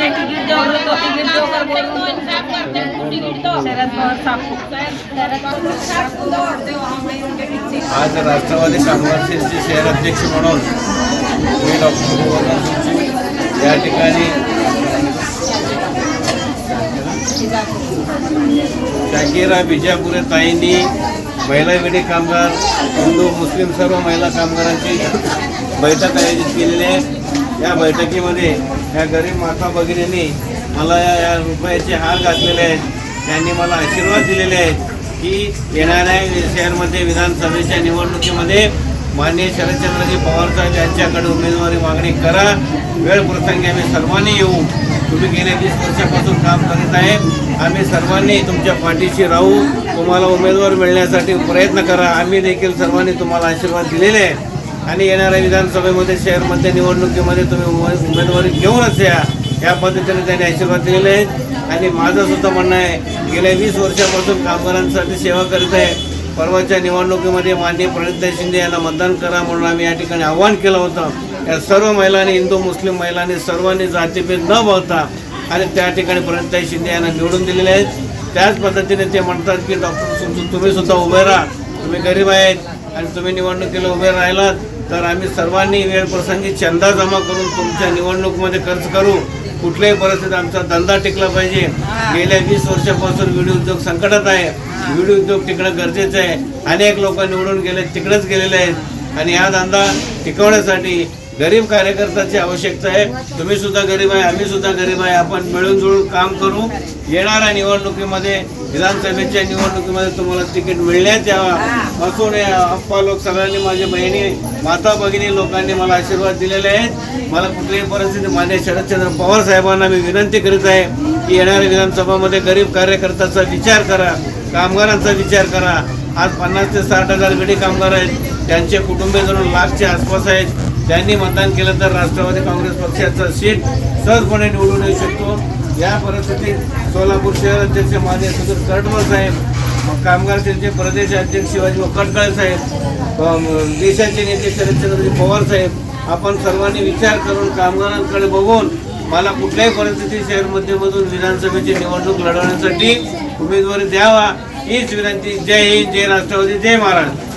Ticket दो कर बोलून शरद पवार सापू आज राष्ट्रवादी काँग्रेस सेलचे शहर अध्यक्ष म्हणून मी डॉक्टर या ठिकाणी शाकिरा बिजापुरे ताईंनी महिला विधी कामगार हिंदू मुस्लिम सर्व महिला कामगारांची बैठक आयोजित केलेली आहे। या बैठकीमध्ये या गरीब माता भगिनींनी मला या रुपयाचे हार घातलेले आहेत। त्यांनी मला आशीर्वाद दिलेले आहेत की येणाऱ्या शहरमध्ये विधानसभेच्या निवडणुकीमध्ये माननीय शरदचंद्रजी पवार साहेब यांच्याकडे उमेदवारी मागणी करा। वेळ प्रसंगी आम्ही सर्वांनी येऊ। तुम्ही गेल्या 20 वर्षापासून काम करीत आहे। आम्ही सर्वांनी तुमच्या पाठीशी राहू। तुम्हाला उमेदवार मिळण्यासाठी प्रयत्न करा। आम्ही देखील सर्वांनी तुम्हाला आशीर्वाद दिलेले आहे आणि येणाऱ्या विधानसभेमध्ये शहरमध्ये निवडणुकीमध्ये तुम्ही उमेदवारी घेऊनच या पद्धतीने त्यांनी आशीर्वाद दिलेले आहेत। आणि माझं सुद्धा म्हणणं आहे, गेल्या 20 वर्षापासून कामगारांसाठी सेवा करीत आहे। परवाच्या निवडणुकीमध्ये माननीय प्रणिताई शिंदे यांना मतदान करा म्हणून आम्ही या ठिकाणी आवाहन केलं होतं। या सर्व महिलांनी, हिंदू मुस्लिम महिलांनी सर्वांनी जातीभेद न बघता आणि त्या ठिकाणी प्रणिताई शिंदे यांना निवडून दिलेले आहेत। त्याच पद्धतीने ते म्हणतात की डॉक्टर तुम्ही सुद्धा उभे राहा, तुम्ही गरीब आहेत आणि तुम्ही निवडणुकीला उभे राहिलात तर आम्ही सर्वांनी वेळ प्रसंगी चंदा जमा करून तुमच्या निवडणुकीमध्ये खर्च करू। कुठल्याही परिस्थितीत आमचा धंदा टिकला पाहिजे। गेल्या 20 वर्षापासून विडी उद्योग संकटात आहे। विडी उद्योग टिकणं गरजेचं आहे। अनेक लोक निवडून गेले, तिकडेच गेलेले आहेत आणि हा धंदा टिकवण्यासाठी गरीब कार्यकर्त्याची आवश्यकता आहे। तुम्ही सुद्धा गरीब आहे, आम्ही सुद्धा गरीब आहे। आपण मिळून जुळून काम करू। येणाऱ्या निवडणुकीमध्ये, विधानसभेच्या निवडणुकीमध्ये तुम्हाला तिकीट मिळण्यात यावा असून अप्पा लोक सगळ्यांनी, माझ्या बहिणी, माता भगिनी लोकांनी मला आशीर्वाद दिलेले आहेत। मला कुठल्याही परिस्थितीत माननीय शरदचंद्र पवार साहेबांना मी विनंती करीत आहे की येणाऱ्या विधानसभामध्ये गरीब कार्यकर्त्याचा विचार करा, कामगारांचा विचार करा। आज 50 ते 60 हजार विडी कामगार आहेत, त्यांचे कुटुंबीय जणू लाखच्या आसपास आहेत। त्यांनी मतदान केलं तर राष्ट्रवादी काँग्रेस पक्षाचा सीट सहजपणे निवडून येऊ शकतो। या परिस्थितीत सोलापूर शहर अध्यक्ष माननीय सुधीर करटवळ साहेब, कामगार सेलचे प्रदेश अध्यक्ष शिवाजी कटकाळे साहेब, देशाचे नेते शरदचंद्रजी पवार साहेब, आपण सर्वांनी विचार करून कामगारांकडे बघून मला कुठल्याही परिस्थितीत शहरमधून विधानसभेची निवडणूक लढवण्यासाठी उमेदवारी द्यावा हीच विनंती। जय हिंद, जय राष्ट्रवादी, जय महाराष्ट्र।